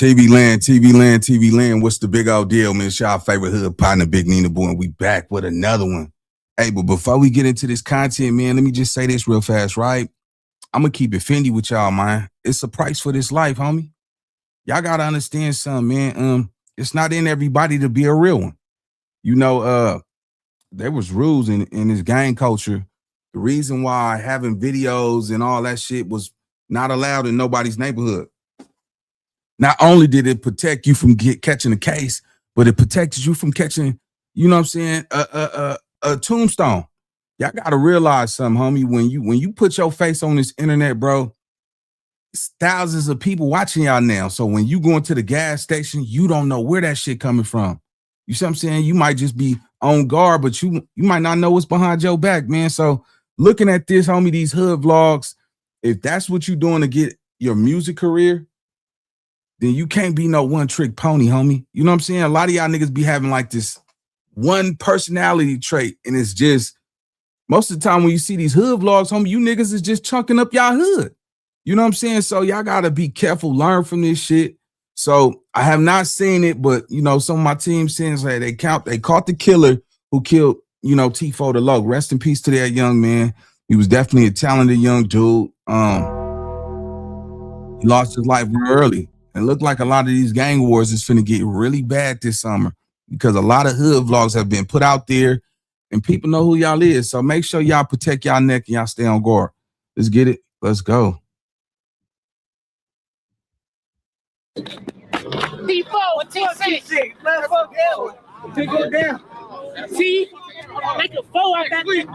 TV Land, TV Land, TV Land. What's the big old deal, man? It's y'all favorite hood partner, Big Nina Boy, and we back with another one. Hey, but before we get into this content, man, let me just say this real fast, right? I'm going to keep it Fendi with y'all, man. It's a price for this life, homie. Y'all got to understand something, man. It's not in everybody to be a real one. You know, there was rules in this gang culture. The reason why having videos and all that shit was not allowed in nobody's neighborhood. Not only did it protect you from catching a case, but it protected you from catching, you know what I'm saying, a tombstone. Y'all gotta realize something, homie. When you put your face on this internet, bro, it's thousands of people watching y'all now. So when you go into the gas station, you don't know where that shit coming from. You see what I'm saying? You might just be on guard, but you might not know what's behind your back, man. So looking at this, homie, these hood vlogs, if that's what you're doing to get your music career, then you can't be no one-trick pony, homie. You know what I'm saying? A lot of y'all niggas be having like this one personality trait, and it's just, most of the time when you see these hood vlogs, homie, you niggas is just chunking up y'all hood. You know what I'm saying? So y'all gotta be careful, learn from this shit. So I have not seen it, but you know, some of my team saying like they caught the killer who killed, you know, T4 Dalok. Rest in peace to that young man. He was definitely a talented young dude. He lost his life real early. It looked like a lot of these gang wars is finna get really bad this summer because a lot of hood vlogs have been put out there and people know who y'all is. So make sure y'all protect y'all neck and y'all stay on guard. Let's get it. Let's go. T4 and T6. Let's go. Pick it down. See? Make a 4 out that thing.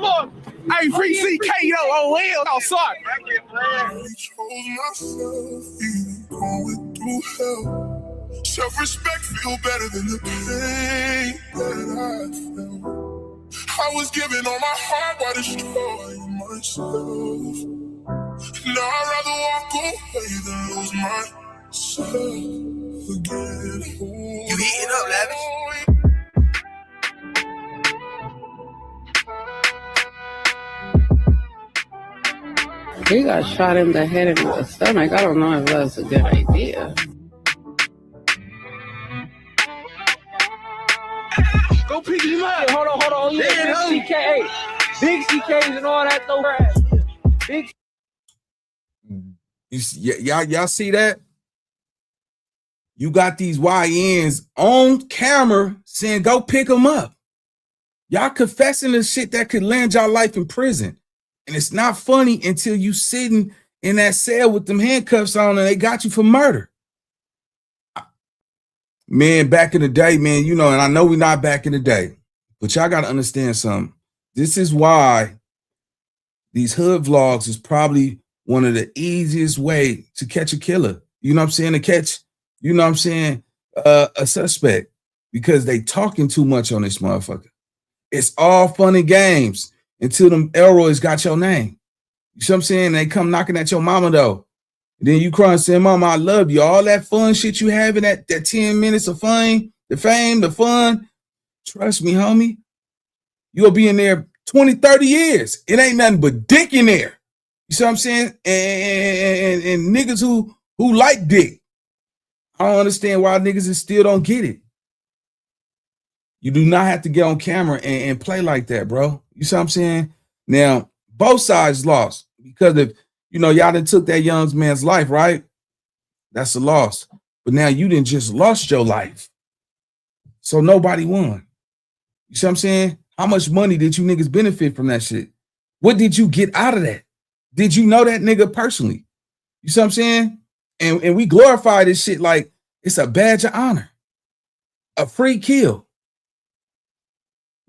Hey, free CK, yo, oh, hell, no, sorry. I chose myself, even going through hell. Self-respect feel better than the pain that I felt. I was giving all my heart while destroying myself. Now I'd rather walk away than lose myself again. You heating up, Lavish? He got shot in the head and the stomach. I don't know if that's a good idea. Go pick him up. Hold on. Yeah, big CK. Big CKs and all that though. Big. Y'all see that? You got these YNs on camera saying go pick them up. Y'all confessing the shit that could land y'all life in prison. And it's not funny until you sitting in that cell with them handcuffs on and they got you for murder. Man, back in the day, man, you know, and I know we're not back in the day, but y'all got to understand something. This is why these hood vlogs is probably one of the easiest way to catch a killer. You know what I'm saying? To catch, you know what I'm saying, a suspect, because they talking too much on this motherfucker. It's all fun and games until them Elroys got your name. You see what I'm saying? They come knocking at your mama though. And then you cry and say, Mama, I love you. All that fun shit you having, that 10 minutes of fame, the fun. Trust me, homie. You'll be in there 20, 30 years. It ain't nothing but dick in there. You see what I'm saying? And niggas who like dick. I don't understand why niggas still don't get it. You do not have to get on camera and play like that, bro. You see what I'm saying? Now, both sides lost because if, you know, y'all done took that young man's life, right? That's a loss. But now you didn't just lost your life. So nobody won. You see what I'm saying? How much money did you niggas benefit from that shit? What did you get out of that? Did you know that nigga personally? You see what I'm saying? And we glorify this shit like it's a badge of honor. A free kill.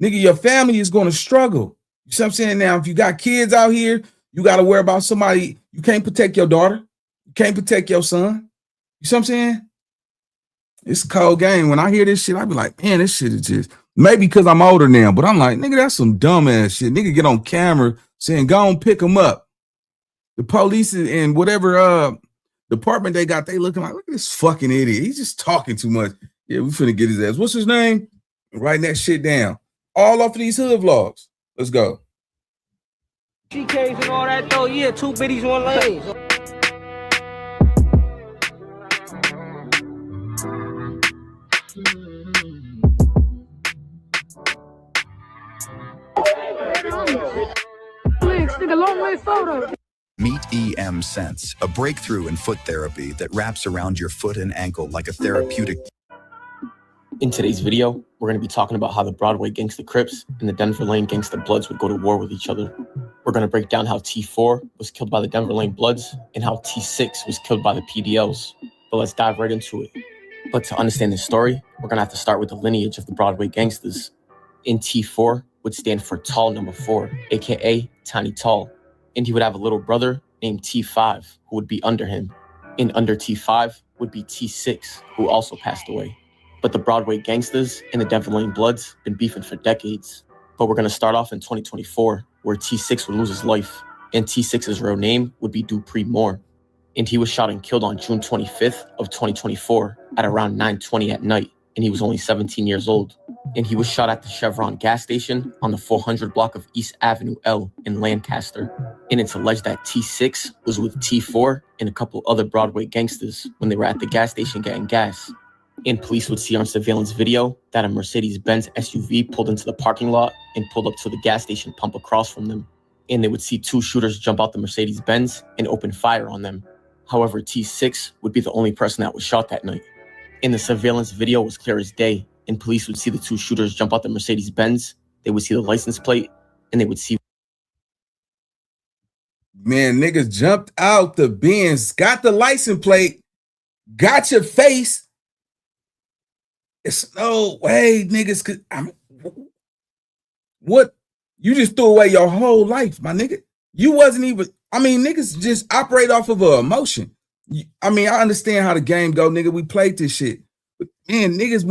Nigga, your family is going to struggle. You see what I'm saying? Now, if you got kids out here, you got to worry about somebody. You can't protect your daughter. You can't protect your son. You see what I'm saying? It's a cold game. When I hear this shit, I be like, man, this shit is just, maybe because I'm older now, but I'm like, nigga, that's some dumb ass shit. Nigga get on camera saying, go on, pick them up. The police and whatever department they got, they looking like, look at this fucking idiot. He's just talking too much. Yeah, we finna get his ass. What's his name? Writing that shit down. All off of these hood vlogs. Let's go. CKs and all that though. Yeah, 2 biddies, 1 lane. Meet EM Sense, a breakthrough in foot therapy that wraps around your foot and ankle like a therapeutic. In today's video, we're going to be talking about how the Broadway Gangster Crips and the Denver Lane Gangster Bloods would go to war with each other. We're going to break down how T4 was killed by the Denver Lane Bloods and how T6 was killed by the PDLs. But let's dive right into it. But to understand this story, we're going to have to start with the lineage of the Broadway gangsters. In T4 would stand for Tall Number 4, aka Tiny Tall. And he would have a little brother named T5 who would be under him. And under T5 would be T6, who also passed away. But the Broadway gangsters and the Denver Lane Bloods been beefing for decades. But we're going to start off in 2024, where T6 would lose his life, and T6's real name would be Dupree Moore. And he was shot and killed on June 25th of 2024 at around 9:20 at night, and he was only 17 years old. And he was shot at the Chevron gas station on the 400 block of East Avenue L in Lancaster. And it's alleged that T6 was with T4 and a couple other Broadway gangsters when they were at the gas station getting gas. And police would see on surveillance video that a Mercedes-Benz SUV pulled into the parking lot and pulled up to the gas station pump across from them. And they would see two shooters jump out the Mercedes-Benz and open fire on them. However, T6 would be the only person that was shot that night. And the surveillance video was clear as day, and police would see the two shooters jump out the Mercedes-Benz, they would see the license plate, and they would see... Man, niggas jumped out the Benz, got the license plate, got your face. It's no way niggas could. What? You just threw away your whole life, my nigga. You wasn't even. Niggas just operate off of a emotion. I understand how the game go, nigga. We played this shit, but man, niggas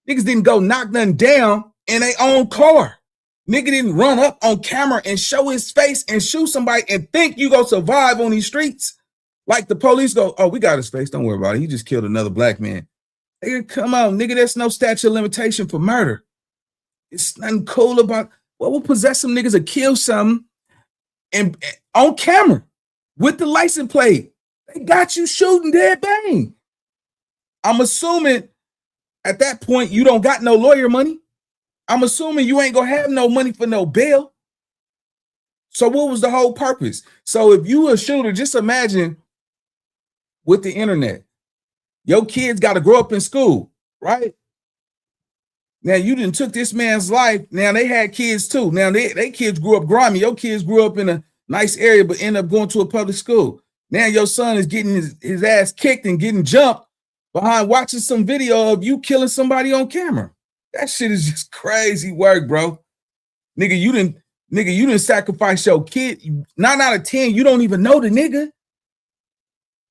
didn't go knock nothing down in their own car. Nigga didn't run up on camera and show his face and shoot somebody and think you gonna survive on these streets. Like the police go, oh, we got his face. Don't worry about it. He just killed another black man. Nigga, come on, nigga. There's no statute of limitation for murder. It's nothing cool about what will possess some niggas to kill something and on camera with the license plate. They got you shooting dead bang. I'm assuming at that point you don't got no lawyer money. I'm assuming you ain't gonna have no money for no bail. So what was the whole purpose? So if you a shooter, just imagine with the internet. Your kids got to grow up in school, right? Now, you done took this man's life. Now, they had kids too. Now, they kids grew up grimy. Your kids grew up in a nice area, but end up going to a public school. Now, your son is getting his ass kicked and getting jumped behind watching some video of you killing somebody on camera. That shit is just crazy work, bro. Nigga, you didn't sacrifice your kid. 9 out of 10, you don't even know the nigga.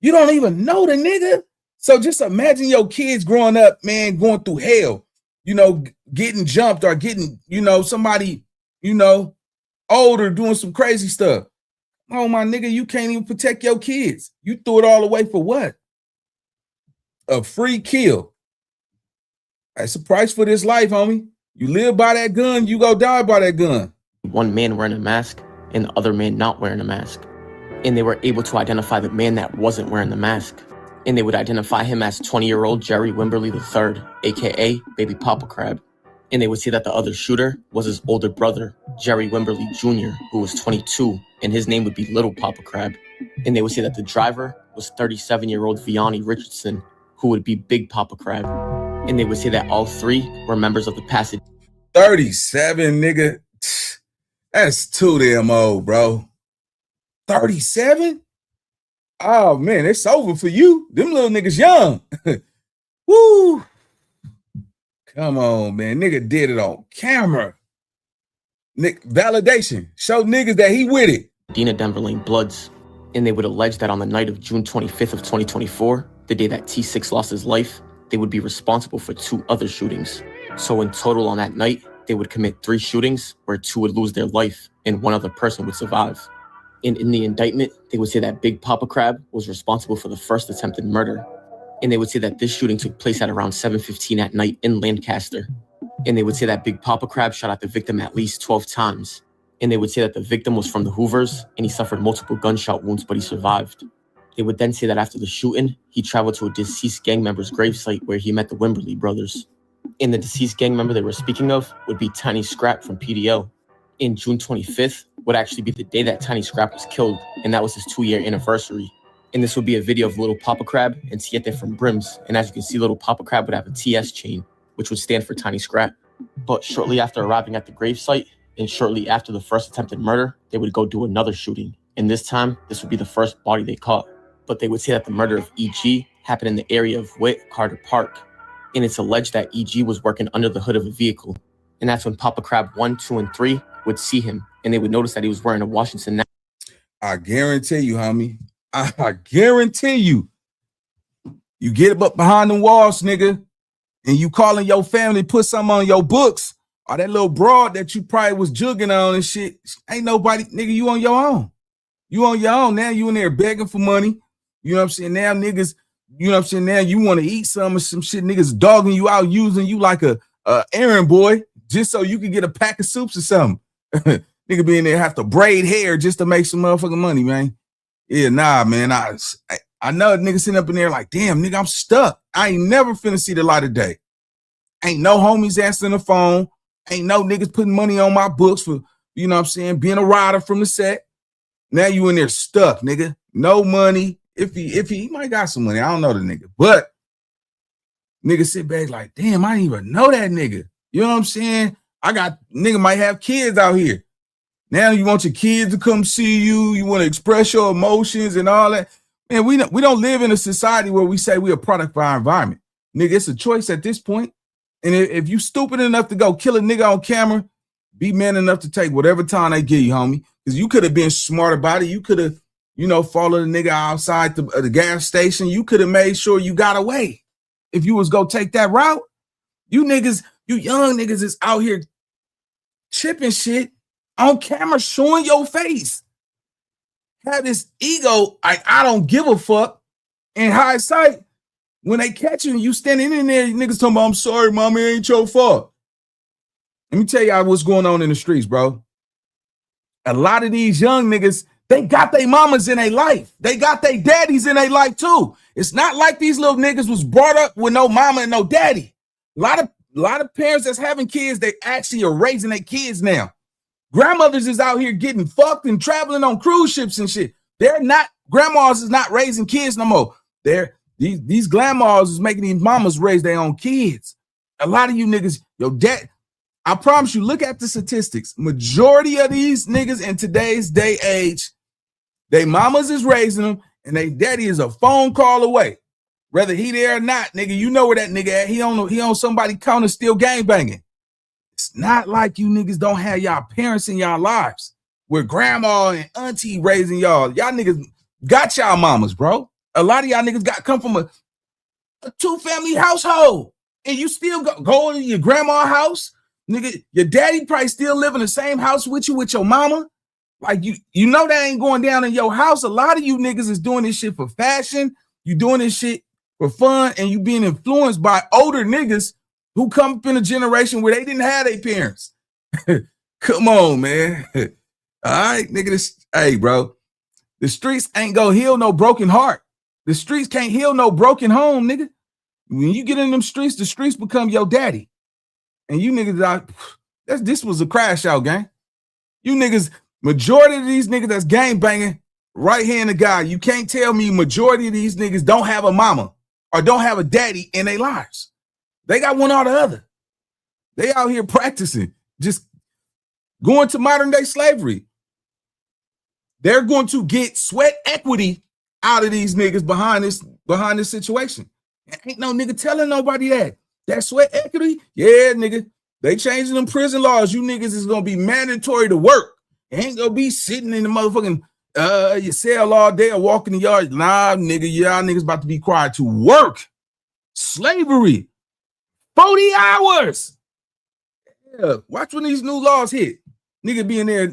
You don't even know the nigga. So just imagine your kids growing up, man, going through hell, getting jumped or getting, somebody, older doing some crazy stuff. Oh, my nigga, you can't even protect your kids. You threw it all away for what? A free kill. That's the price for this life, homie. You live by that gun, you go die by that gun. One man wearing a mask and the other man not wearing a mask. And they were able to identify the man that wasn't wearing the mask. And they would identify him as 20-year-old Jerry Wimberly III, aka Baby Papa Crab. And they would see that the other shooter was his older brother, Jerry Wimberly Jr., who was 22, and his name would be Little Papa Crab. And they would see that the driver was 37-year-old Vianney Richardson, who would be Big Papa Crab. And they would say that all three were members of the passage. 37, nigga. That's too damn old, bro. 37? Oh, man, it's over for you. Them little niggas young. Woo. Come on, man. Nigga did it on camera. Nick, validation. Show niggas that he with it. Dina Denver Lane Bloods. And they would allege that on the night of June 25th of 2024, the day that T6 lost his life, they would be responsible for 2 other shootings. So in total on that night, they would commit 3 shootings where 2 would lose their life and 1 other person would survive. And in the indictment, they would say that Big Papa Crab was responsible for the first attempted murder. And they would say that this shooting took place at around 7:15 at night in Lancaster. And they would say that Big Papa Crab shot at the victim at least 12 times. And they would say that the victim was from the Hoovers and he suffered multiple gunshot wounds, but he survived. They would then say that after the shooting, he traveled to a deceased gang member's gravesite where he met the Wimberly brothers. And the deceased gang member they were speaking of would be Tiny Scrap from PDL. In June 25th would actually be the day that Tiny Scrap was killed, and that was his 2-year anniversary. And this would be a video of Little Papa Crab and Siete from Brims. And as you can see, Little Papa Crab would have a TS chain, which would stand for Tiny Scrap. But shortly after arriving at the gravesite, and shortly after the first attempted murder, they would go do another shooting. And this time, this would be the first body they caught. But they would say that the murder of E.G. happened in the area of Witt Carter Park. And it's alleged that E.G. was working under the hood of a vehicle. And that's when Papa Crab 1, 2, and 3 would see him, and they would notice that he was wearing a Washington. I guarantee you, homie. I guarantee you. You get up behind the walls, nigga, and you calling your family, put something on your books, or that little broad that you probably was jugging on and shit. Ain't nobody, nigga, you on your own. You on your own. Now you in there begging for money. You know what I'm saying? Now niggas, you know what I'm saying? Now you want to eat some shit. Niggas dogging you out, using you like a errand boy just so you can get a pack of soups or something. Nigga be in there have to braid hair just to make some motherfucking money, man. Yeah, nah, man. I know a nigga sitting up in there like, damn, nigga, I'm stuck. I ain't never finna see the light of day. Ain't no homies answering the phone. Ain't no niggas putting money on my books for, you know what I'm saying, being a rider from the set. Now you in there stuck, nigga. No money. If he might got some money. I don't know the nigga. But nigga sit back like, damn, I didn't even know that nigga. You know what I'm saying? Nigga might have kids out here. Now you want your kids to come see you. You want to express your emotions and all that. Man, we don't live in a society where we say we're a product of our environment. Nigga, it's a choice at this point. And if you stupid enough to go kill a nigga on camera, be man enough to take whatever time they give you, homie. Because you could have been smart about it. You could have, followed a nigga outside the gas station. You could have made sure you got away. If you was go take that route, you young niggas is out here chipping shit on camera, showing your face. Have this ego, I don't give a fuck. In hindsight, when they catch you and you standing in there, niggas talking about, I'm sorry, mommy, it ain't your fault. Let me tell y'all what's going on in the streets, bro. A lot of these young niggas, they got their mamas in their life. They got their daddies in their life too. It's not like these little niggas was brought up with no mama and no daddy. A lot of parents that's having kids, they actually are raising their kids now. Grandmothers is out here getting fucked and traveling on cruise ships and shit. Grandmas is not raising kids no more. These grandmas is making these mamas raise their own kids. A lot of you niggas, your dad, I promise you, look at the statistics. Majority of these niggas in today's day age, they mamas is raising them and they daddy is a phone call away. Whether he there or not, nigga, you know where that nigga at. He on somebody counter still gangbanging. It's not like you niggas don't have y'all parents in y'all lives where grandma and auntie raising y'all. Y'all niggas got y'all mamas, bro. A lot of y'all niggas come from a 2-family household and you still go to your grandma's house. Nigga, your daddy probably still live in the same house with you with your mama. Like you know that ain't going down in your house. A lot of you niggas is doing this shit for fashion. You doing this shit for fun and you being influenced by older niggas who come up in a generation where they didn't have their parents. Come on, man. All right, nigga. Hey, bro. The streets ain't gonna heal no broken heart. The streets can't heal no broken home, nigga. When you get in them streets, the streets become your daddy. And you niggas, this was a crash out, gang. You niggas, majority of these niggas that's gang banging, right hand of God, you can't tell me majority of these niggas don't have a mama or don't have a daddy in their lives. They got one or the other. They out here practicing, just going to modern day slavery. They're going to get sweat equity out of these niggas behind this situation. Ain't no nigga telling nobody that. That sweat equity, yeah, nigga. They changing them prison laws. You niggas is gonna be mandatory to work. Ain't gonna be sitting in the motherfucking your cell all day or walking the yard. Nah, nigga, y'all niggas about to be required to work. Slavery. 40 hours. Yeah, watch when these new laws hit. Nigga be in there,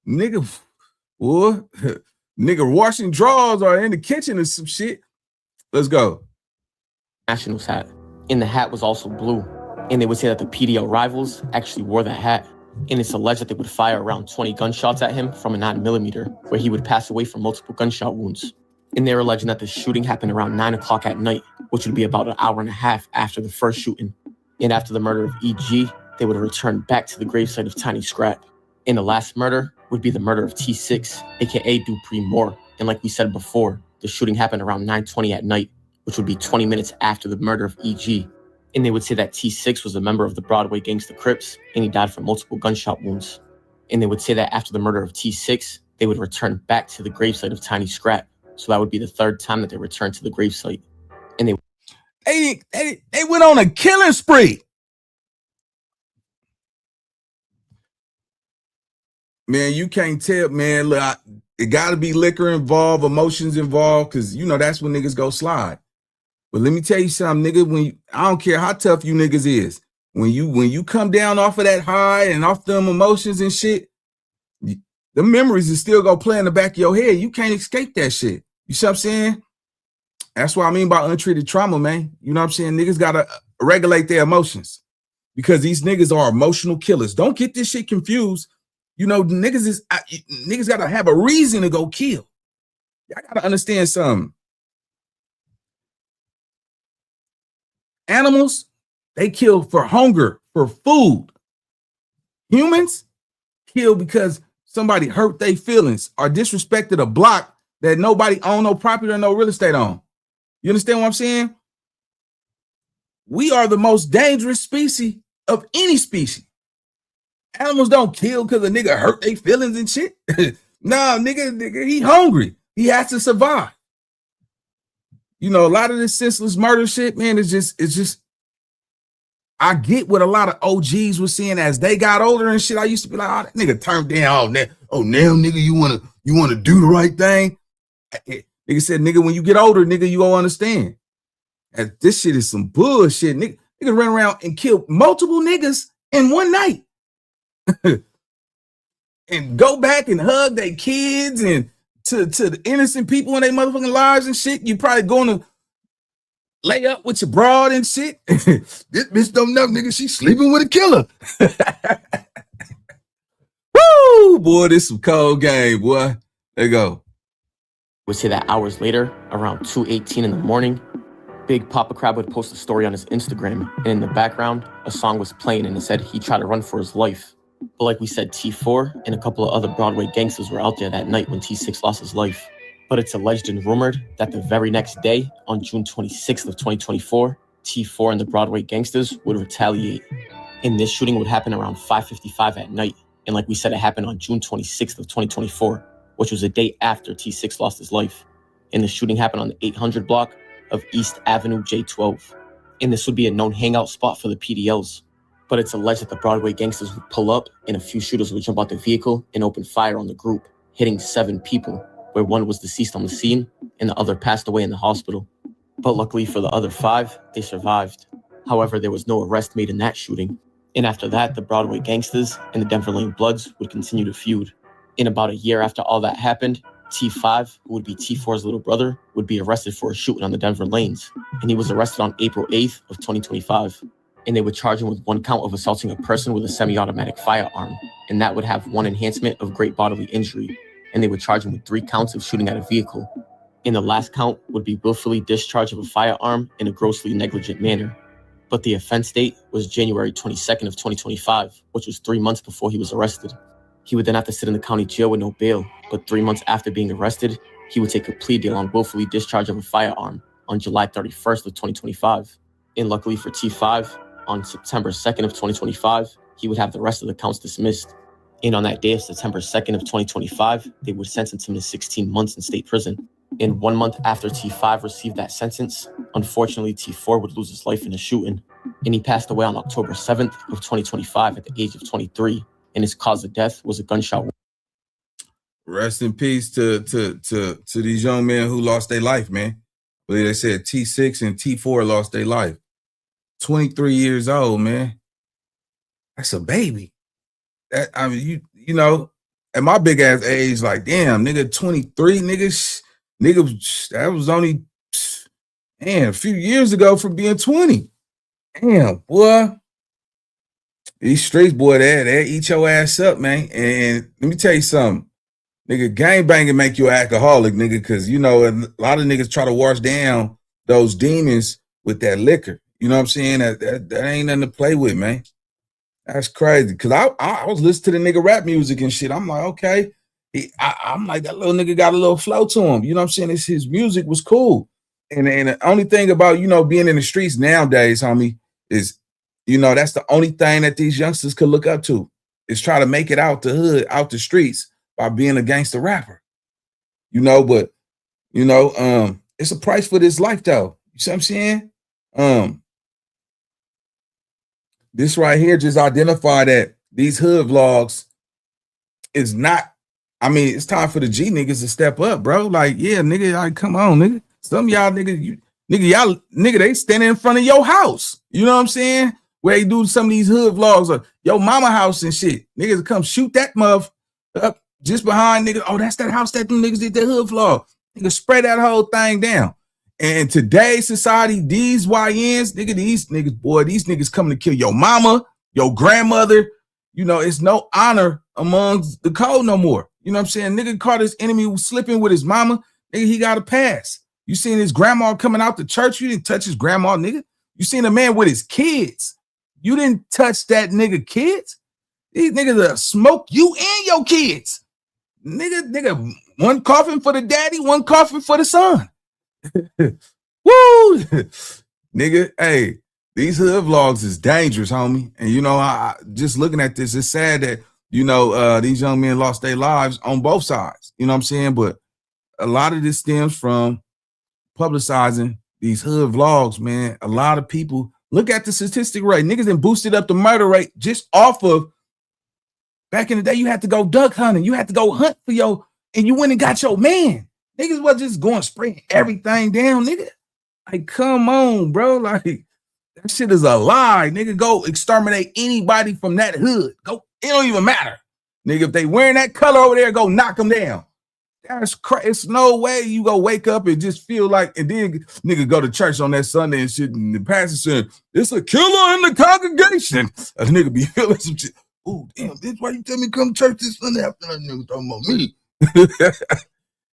nigga, boy, nigga washing drawers or in the kitchen or some shit. Let's go. Nationals hat. And the hat was also blue. And they would say that the PDL rivals actually wore the hat. And it's alleged that they would fire around 20 gunshots at him from a 9mm, where he would pass away from multiple gunshot wounds. And they're alleging that the shooting happened around 9 o'clock at night, which would be about an hour and a half after the first shooting. And after the murder of E.G., they would return back to the gravesite of Tiny Scrap. And the last murder would be the murder of T6, aka Dupree Moore. And like we said before, the shooting happened around 9:20 at night, which would be 20 minutes after the murder of E.G. And they would say that T6 was a member of the Broadway Gangster Crips, and he died from multiple gunshot wounds. And they would say that after the murder of T6, they would return back to the gravesite of Tiny Scrap. So that would be the third time that they returned to the gravesite. And they went on a killing spree. Man, you can't tell, man. Look, it got to be liquor involved, emotions involved, because, you know, that's when niggas go slide. But let me tell you something, nigga, I don't care how tough you niggas is, when you come down off of that high and off them emotions and shit, the memories is still gonna play in the back of your head. You can't escape that shit. You see what I'm saying? That's what I mean by untreated trauma, man. You know what I'm saying? Niggas gotta regulate their emotions, because these niggas are emotional killers. Don't get this shit confused. You know, niggas gotta have a reason to go kill. Y'all gotta understand something. Animals, they kill for hunger, for food. Humans kill because somebody hurt their feelings or disrespected a block that nobody own no property or no real estate on. You understand what I'm saying? We are the most dangerous species of any species. Animals don't kill because a nigga hurt their feelings and shit. Nah, nigga, he hungry. He has to survive. You know, a lot of this senseless murder shit, man, it's just, I get what a lot of OGs were saying as they got older and shit. I used to be like, oh, that nigga turned down. Oh, now, nigga, you wanna do the right thing? Nigga said, nigga, when you get older, nigga, you gonna understand. And this shit is some bullshit. Nigga ran around and killed multiple niggas in one night. And go back and hug their kids and to the innocent people in their motherfucking lives and shit. You probably going to lay up with your broad and shit. This bitch don't know, nigga, she sleeping with a killer. Woo, boy, this some cold game, boy. There you go. Would say that hours later, around 2:18 in the morning, Big Papa Crab would post a story on his Instagram, and in the background, a song was playing and it said he tried to run for his life. But like we said, T4 and a couple of other Broadway gangsters were out there that night when T6 lost his life. But it's alleged and rumored that the very next day, on June 26th of 2024, T4 and the Broadway gangsters would retaliate. And this shooting would happen around 5:55 at night. And like we said, it happened on June 26th of 2024, which was a day after T6 lost his life. And the shooting happened on the 800 block of East Avenue J12. And this would be a known hangout spot for the PDLs. But it's alleged that the Broadway gangsters would pull up and a few shooters would jump out the vehicle and open fire on the group, hitting 7 people, where one was deceased on the scene and the other passed away in the hospital. But luckily for the other 5, they survived. However, there was no arrest made in that shooting. And after that, the Broadway gangsters and the Denver Lane Bloods would continue to feud. In about a year after all that happened, T5, who would be T4's little brother, would be arrested for a shooting on the Denver lanes. And he was arrested on April 8th of 2025. And they would charge him with 1 count of assaulting a person with a semi-automatic firearm. And that would have 1 enhancement of great bodily injury. And they would charge him with 3 counts of shooting at a vehicle. And the last count would be willfully discharge of a firearm in a grossly negligent manner. But the offense date was January 22nd of 2025, which was 3 months before he was arrested. He would then have to sit in the county jail with no bail, but 3 months after being arrested, he would take a plea deal on willfully discharge of a firearm on July 31st of 2025. And luckily for T5, on September 2nd of 2025, he would have the rest of the counts dismissed. And on that day of September 2nd of 2025, they would sentence him to 16 months in state prison. And 1 month after T5 received that sentence, unfortunately, T4 would lose his life in a shooting. And he passed away on October 7th of 2025 at the age of 23. And his cause of death was a gunshot wound. Rest in peace to these young men who lost their life, man. But they said T6 and T4 lost their life. 23 years old, man. That's a baby. That, I mean, you know, at my big ass age, like, damn, nigga, 23, nigga, that was only, man, a few years ago from being 20. Damn, boy. These streets, boy, they eat your ass up, man. And let me tell you something. Nigga, gang banging make you an alcoholic, nigga, because, you know, a lot of niggas try to wash down those demons with that liquor. You know what I'm saying? That ain't nothing to play with, man. That's crazy. Because I was listening to the nigga rap music and shit. I'm like, okay. I'm like, that little nigga got a little flow to him. You know what I'm saying? His music was cool. And the only thing about, you know, being in the streets nowadays, homie, is, you know, that's the only thing that these youngsters could look up to, is try to make it out the hood, out the streets by being a gangster rapper. You know, but, you know, it's a price for this life, though. You see what I'm saying? This right here just identify that these hood vlogs is not, I mean, it's time for the G niggas to step up, bro. Like, yeah, nigga, like, come on, nigga. Some of y'all niggas, they standing in front of your house. You know what I'm saying? Where they do some of these hood vlogs or your mama house and shit. Niggas come shoot that muff up just behind niggas. Oh, that's that house that them niggas did the hood vlog. Niggas spread that whole thing down. And today's society, these YNs, nigga, these niggas, boy, these niggas coming to kill your mama, your grandmother. You know, it's no honor amongst the code no more. You know what I'm saying? Nigga caught his enemy slipping with his mama. Nigga, he got a pass. You seen his grandma coming out the church? You didn't touch his grandma, nigga. You seen a man with his kids. You didn't touch that nigga kids. These niggas smoke you and your kids. Nigga, one coffin for the daddy, one coffin for the son. Woo! Nigga, hey, these hood vlogs is dangerous, homie. And you know, I just looking at this, it's sad that, you know, these young men lost their lives on both sides. You know what I'm saying? But a lot of this stems from publicizing these hood vlogs, man. A lot of people, look at the statistic rate. Niggas done boosted up the murder rate just off of, back in the day, you had to go duck hunting. You had to go hunt for your, and you went and got your man. Niggas was just going spraying everything down, nigga. Like, come on, bro. Like, that shit is a lie. Nigga, go exterminate anybody from that hood. Go, it don't even matter. Nigga, if they wearing that color over there, go knock them down. That's crazy. It's no way you go wake up and just feel like, and then nigga go to church on that Sunday and shit, and the pastor said, it's a killer in the congregation. A nigga be feeling some shit. Oh, damn, that's why you tell me come to church this Sunday after that nigga talking about me.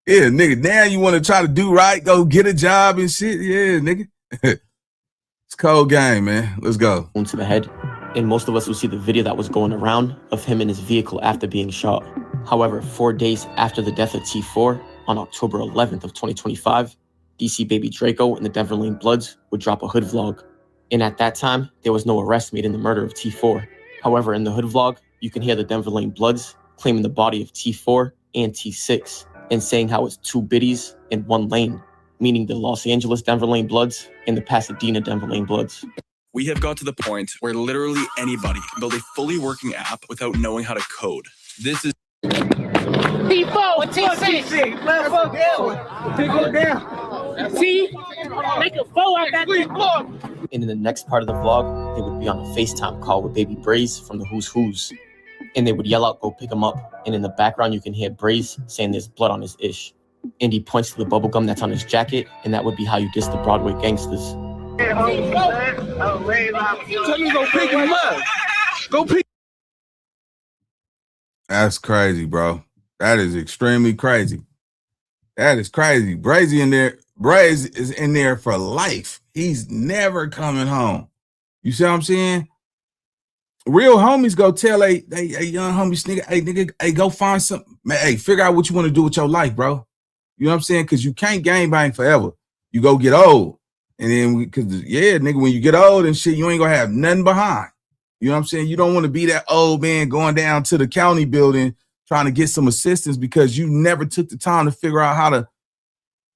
Yeah, nigga, now you want to try to do right, go get a job and shit. Yeah, nigga. It's cold game, man. Let's go. To the head, and most of us will see the video that was going around of him in his vehicle after being shot. However, 4 days after the death of T4, on October 11th of 2025, DC Baby Draco and the Denver Lane Bloods would drop a hood vlog. And at that time, there was no arrest made in the murder of T4. However, in the hood vlog, you can hear the Denver Lane Bloods claiming the body of T4 and T6 and saying how it's two biddies in one lane, meaning the Los Angeles Denver Lane Bloods and the Pasadena Denver Lane Bloods. We have got to the point where literally anybody can build a fully working app without knowing how to code. This is T4 and T6. Let's fuck that. Pick it down. See? Make a four out that thing. And in the next part of the vlog, they would be on a FaceTime call with Baby Braze from the Who's Who's. And they would yell out, go pick him up. And in the background, you can hear Braze saying there's blood on his ish. And he points to the bubble gum that's on his jacket, and that would be how you diss the Broadway gangsters. Tell me go pick him up. Go pick. That's crazy, bro. That is extremely crazy. That is crazy. Braze is in there for life. He's never coming home. You see what I'm saying? Real homies go tell a young homies, nigga, hey, go find something. Man, hey, figure out what you want to do with your life, bro. You know what I'm saying? Because you can't gang bang forever. You go get old. And then, because, yeah, nigga, when you get old and shit, you ain't going to have nothing behind. You know what I'm saying? You don't want to be that old man going down to the county building trying to get some assistance because you never took the time to figure out how to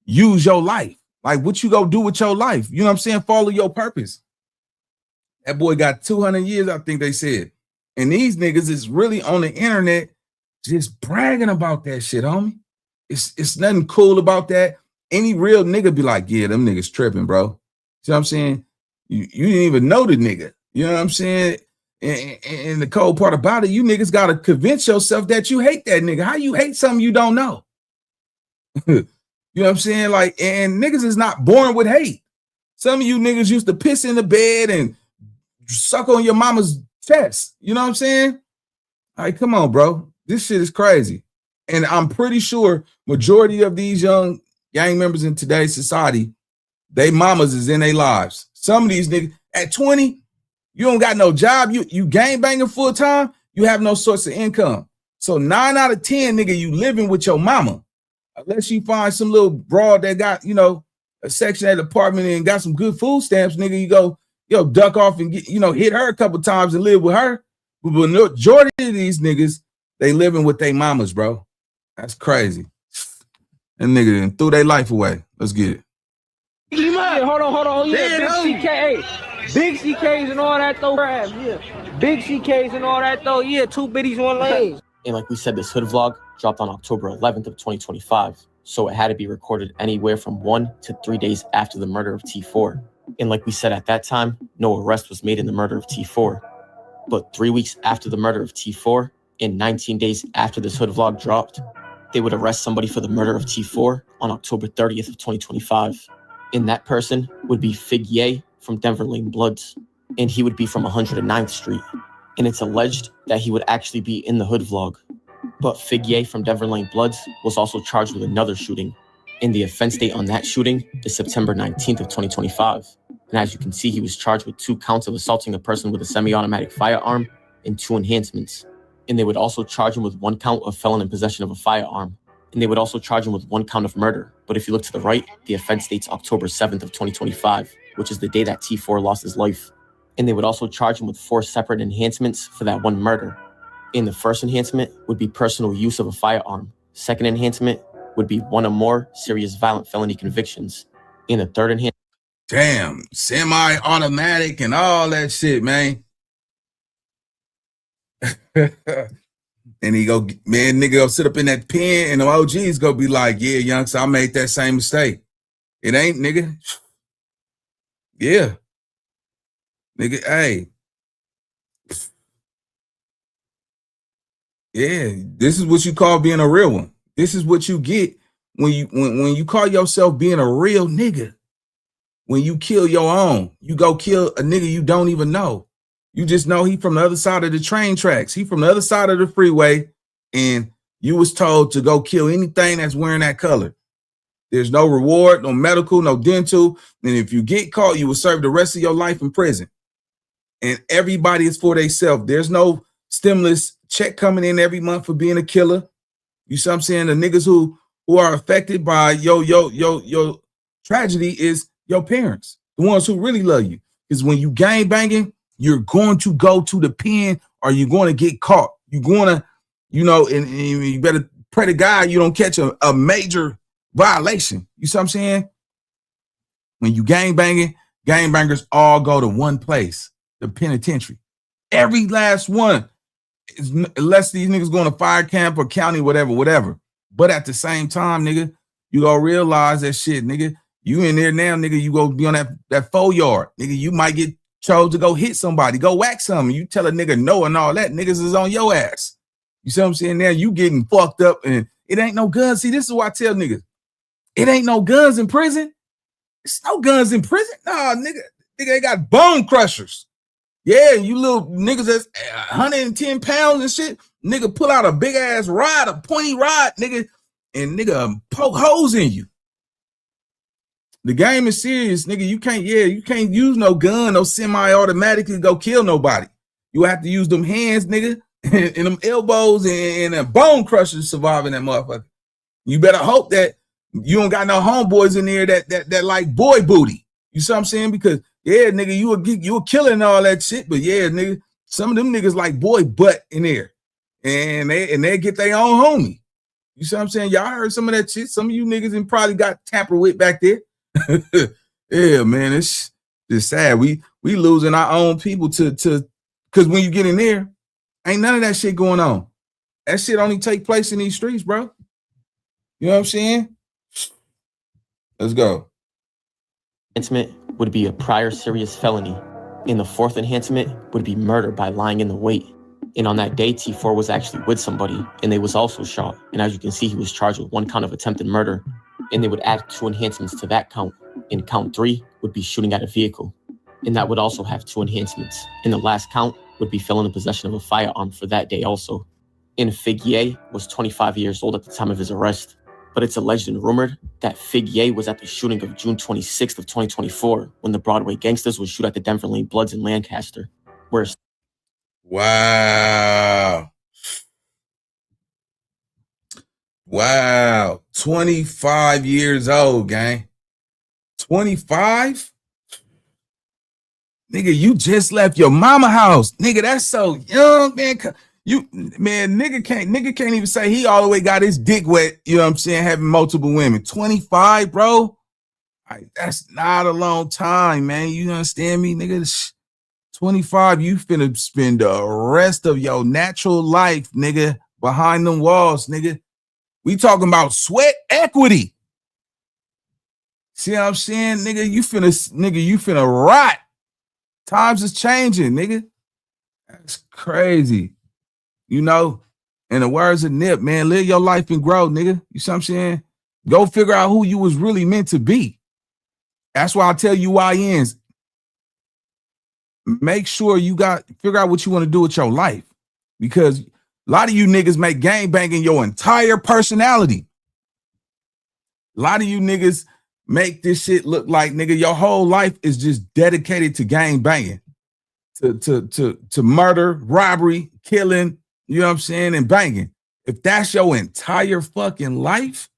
use your life. Like, what you go do with your life? You know what I'm saying? Follow your purpose. That boy got 200 years, I think they said. And these niggas is really on the internet just bragging about that shit, homie. It's nothing cool about that. Any real nigga be like, yeah, them niggas tripping, bro. See what I'm saying? You didn't even know the nigga. You know what I'm saying? And the cold part about it, you niggas got to convince yourself that you hate that nigga. How you hate something you don't know? You know what I'm saying? Like, and niggas is not born with hate. Some of you niggas used to piss in the bed and suck on your mama's chest. You know what I'm saying? Like, come on, bro. This shit is crazy. And I'm pretty sure majority of these young gang members in today's society, they mamas is in their lives. Some of these niggas at 20, you don't got no job. You gang banging full time. You have no source of income. So 9 out of 10, nigga, you living with your mama. Unless you find some little broad that got, you know, a section at the apartment and got some good food stamps, nigga, you go, yo, duck off and get, you know, hit her a couple times and live with her. But the majority of these niggas, they living with their mamas, bro. That's crazy. And nigga then threw their life away. Let's get it. Yeah, hold on. Yeah, big CK. Big CKs and all that though. Yeah. Big CKs and all that though. Yeah, 2 biddies, 1 lane. And like we said, this hood vlog dropped on October 11th of 2025. So it had to be recorded anywhere from 1 to 3 days after the murder of T4. And like we said at that time, no arrest was made in the murder of T4. But 3 weeks after the murder of T4 and 19 days after this hood vlog dropped, they would arrest somebody for the murder of T4 on October 30th of 2025. And that person would be Fig Ye from Denver Lane Bloods. And he would be from 109th Street. And it's alleged that he would actually be in the hood vlog. But Fig Ye from Denver Lane Bloods was also charged with another shooting. And the offense date on that shooting is September 19th of 2025. And as you can see, he was charged with 2 counts of assaulting a person with a semi-automatic firearm and 2 enhancements. And they would also charge him with 1 count of felon in possession of a firearm. And they would also charge him with 1 count of murder. But if you look to the right, the offense date's October 7th of 2025, which is the day that T4 lost his life. And they would also charge him with 4 separate enhancements for that 1 murder. And the first enhancement would be personal use of a firearm. Second enhancement would be 1 or more serious violent felony convictions. And the third enhancement. Damn, semi-automatic and all that shit, man. And he go, man, nigga go sit up in that pen and the OGs go be like, yeah, young, so I made that same mistake. It ain't, nigga. Yeah. Nigga, hey. Yeah, this is what you call being a real one. This is what you get when you call yourself being a real nigga. When you kill your own, you go kill a nigga you don't even know. You just know he from the other side of the train tracks. He from the other side of the freeway, and you was told to go kill anything that's wearing that color. There's no reward, no medical, no dental. And if you get caught, you will serve the rest of your life in prison. And everybody is for themselves. There's no stimulus check coming in every month for being a killer. You see what I'm saying? The niggas who are affected by your tragedy is your parents, the ones who really love you. Because when you gang banging, you're going to go to the pen or you're going to get caught. You're going to, you know, and you better pray to God you don't catch a major violation. You see what I'm saying? When you gang banging, gang bangers all go to one place, the penitentiary. Every last one, unless these niggas going to fire camp or county, whatever. But at the same time, nigga, you gonna realize that shit, nigga. You in there now, nigga, you go be on that 4 yard. Nigga, you might get chose to go hit somebody, go whack something. You tell a nigga no and all that, niggas is on your ass. You see what I'm saying? Now you getting fucked up and it ain't no guns. See, this is why I tell niggas, it ain't no guns in prison. It's no guns in prison. Nah, nigga, they got bone crushers. Yeah, you little niggas that's 110 pounds and shit. Nigga pull out a big ass rod, a pointy rod, nigga, and nigga poke holes in you. The game is serious, nigga. You can't use no gun, no semi-automatic to go kill nobody. You have to use them hands, nigga, and them elbows and a bone crusher to survive in that motherfucker. You better hope that you don't got no homeboys in there that like boy booty. You see what I'm saying? Because yeah, nigga, you a killing all that shit, but yeah, nigga, some of them niggas like boy butt in there, and they get their own homie. You see what I'm saying? Y'all heard some of that shit. Some of you niggas and probably got tampered with back there. Yeah, man, it's sad. We losing our own people to because when you get in there, ain't none of that shit going on. That shit only take place in these streets, bro. You know what I'm saying? Let's go. Enhancement would be a prior serious felony, and the 4th enhancement would be murder by lying in the wait. And on that day, T4 was actually with somebody, and they was also shot. And as you can see, he was charged with 1 count of attempted murder, and they would add 2 enhancements to that count. And count 3 would be shooting at a vehicle, and that would also have 2 enhancements. And the last count would be felon in possession of a firearm for that day also. And Figye was 25 years old at the time of his arrest. But it's alleged and rumored that Figye was at the shooting of June 26th of 2024 when the Broadway Gangsters would shoot at the Denver Lane Bloods in Lancaster. Wow. Wow. 25 years old, gang. 25? Nigga, you just left your mama house. Nigga, that's so young, man. Nigga can't even say he all the way got his dick wet, you know what I'm saying, having multiple women. 25, bro. That's not a long time, man. You understand me, nigga? 25, you finna spend the rest of your natural life, nigga, behind them walls, nigga. We talking about sweat equity. See what I'm saying, nigga? You finna rot. Times is changing, nigga. That's crazy. You know, in the words of Nip, man, live your life and grow, nigga. You see what I'm saying? Go figure out who you was really meant to be. That's why I tell you YNs, make sure you figure out what you want to do with your life. Because a lot of you niggas make gang banging your entire personality. A lot of you niggas make this shit look like, nigga, your whole life is just dedicated to gang banging, to murder, robbery, killing, you know what I'm saying, and banging. If that's your entire fucking life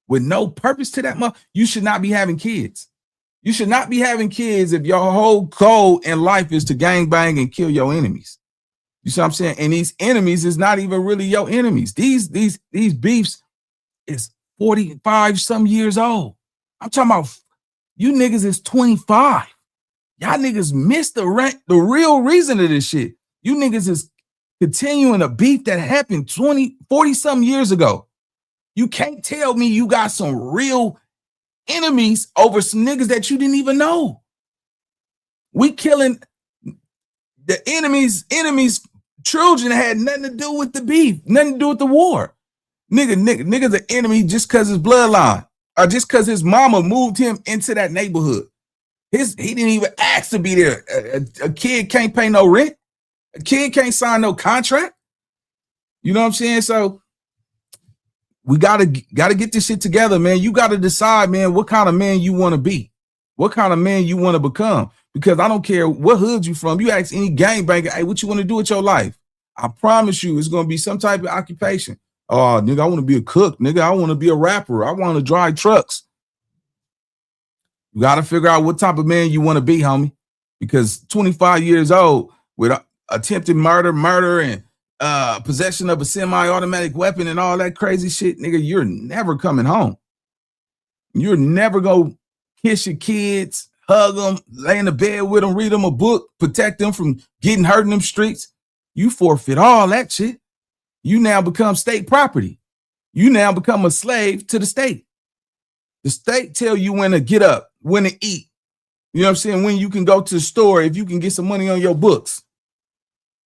with no purpose to that, you should not be having kids. You should not be having kids if your whole goal in life is to gang bang and kill your enemies. You see what I'm saying? And these enemies is not even really your enemies. These beefs is 45 some years old. I'm talking about you niggas is 25. Y'all niggas missed the real reason of this shit. You niggas is continuing a beef that happened 40 some years ago. You can't tell me you got some real enemies over some niggas that you didn't even know. We killing the enemies' children had nothing to do with the beef, nothing to do with the war. Nigga's an enemy just because his bloodline, or just because his mama moved him into that neighborhood. He didn't even ask to be there. A kid can't pay no rent. A kid can't sign no contract. You know what I'm saying? So we gotta get this shit together, man. You gotta decide, man, what kind of man you want to be, what kind of man you want to become. Because I don't care what hood you from. You ask any gangbanger, hey, what you want to do with your life? I promise you, it's gonna be some type of occupation. Oh, nigga, I want to be a cook. Nigga, I want to be a rapper. I want to drive trucks. You got to figure out what type of man you want to be, homie. Because 25 years old with attempted murder, and possession of a semi-automatic weapon and all that crazy shit, nigga, you're never coming home. You're never going to kiss your kids, hug them, lay in the bed with them, read them a book, protect them from getting hurt in them streets. You forfeit all that shit. You now become state property. You now become a slave to the state. The state tell you when to get up, when to eat. You know what I'm saying? When you can go to the store, if you can get some money on your books.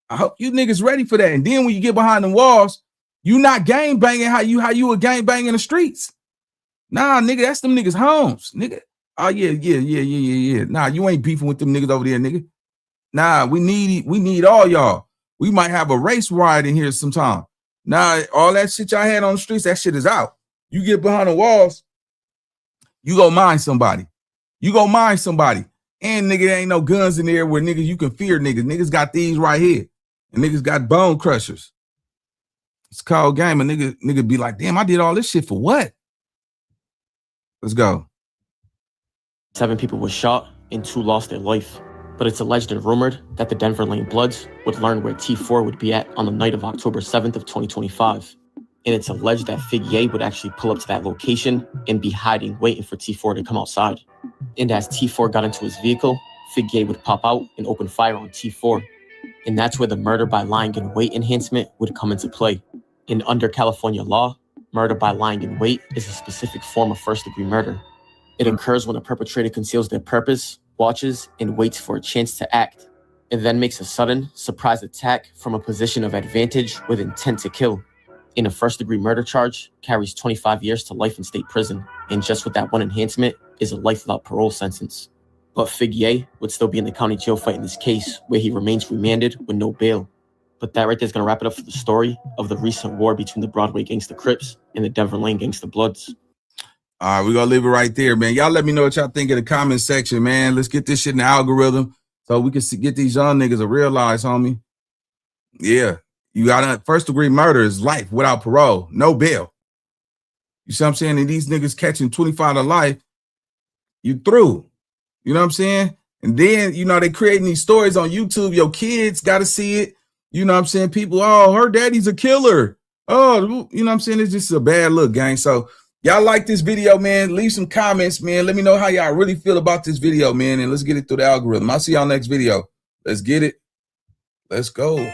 I hope you niggas ready for that. And then when you get behind the walls, you not gang banging how you a gang bang in the streets. Nah, nigga, that's them niggas' homes, nigga. Oh yeah. Nah, you ain't beefing with them niggas over there, nigga. Nah, we need all y'all. We might have a race riot in here sometime. Nah, all that shit y'all had on the streets, that shit is out. You get behind the walls, you go mind somebody. You go mind somebody. And nigga, there ain't no guns in there where niggas you can fear niggas. Niggas got these right here. And niggas got bone crushers. It's called game. And nigga be like, damn, I did all this shit for what? Let's go. 7 people were shot and 2 lost their life. But it's alleged and rumored that the Denver Lane Bloods would learn where T4 would be at on the night of October 7th of 2025. And it's alleged that Figye would actually pull up to that location and be hiding, waiting for T4 to come outside. And as T4 got into his vehicle, Figye would pop out and open fire on T4. And that's where the murder by lying in wait enhancement would come into play. And under California law, murder by lying in wait is a specific form of first-degree murder. It occurs when a perpetrator conceals their purpose, watches, and waits for a chance to act, and then makes a sudden, surprise attack from a position of advantage with intent to kill. And a first-degree murder charge carries 25 years to life in state prison, and just with that one enhancement is a life without parole sentence. But Figye would still be in the county jail fighting this case, where he remains remanded with no bail. But that right there is going to wrap it up for the story of the recent war between the Broadway Gangster Crips and the Denver Lane Gangster Bloods. All right, we're going to leave it right there, man. Y'all let me know what y'all think in the comment section, man. Let's get this shit in the algorithm so we can get these young niggas to realize, homie. Yeah, you got to first-degree murder is life without parole, no bail. You see what I'm saying? And these niggas catching 25 to life, you through. You know what I'm saying? And then, you know, they creating these stories on YouTube. Your kids got to see it. You know what I'm saying? People, oh, her daddy's a killer. Oh, you know what I'm saying? It's just a bad look, gang. So y'all like this video, man. Leave some comments, man. Let me know how y'all really feel about this video, man. And let's get it through the algorithm. I'll see y'all next video. Let's get it. Let's go.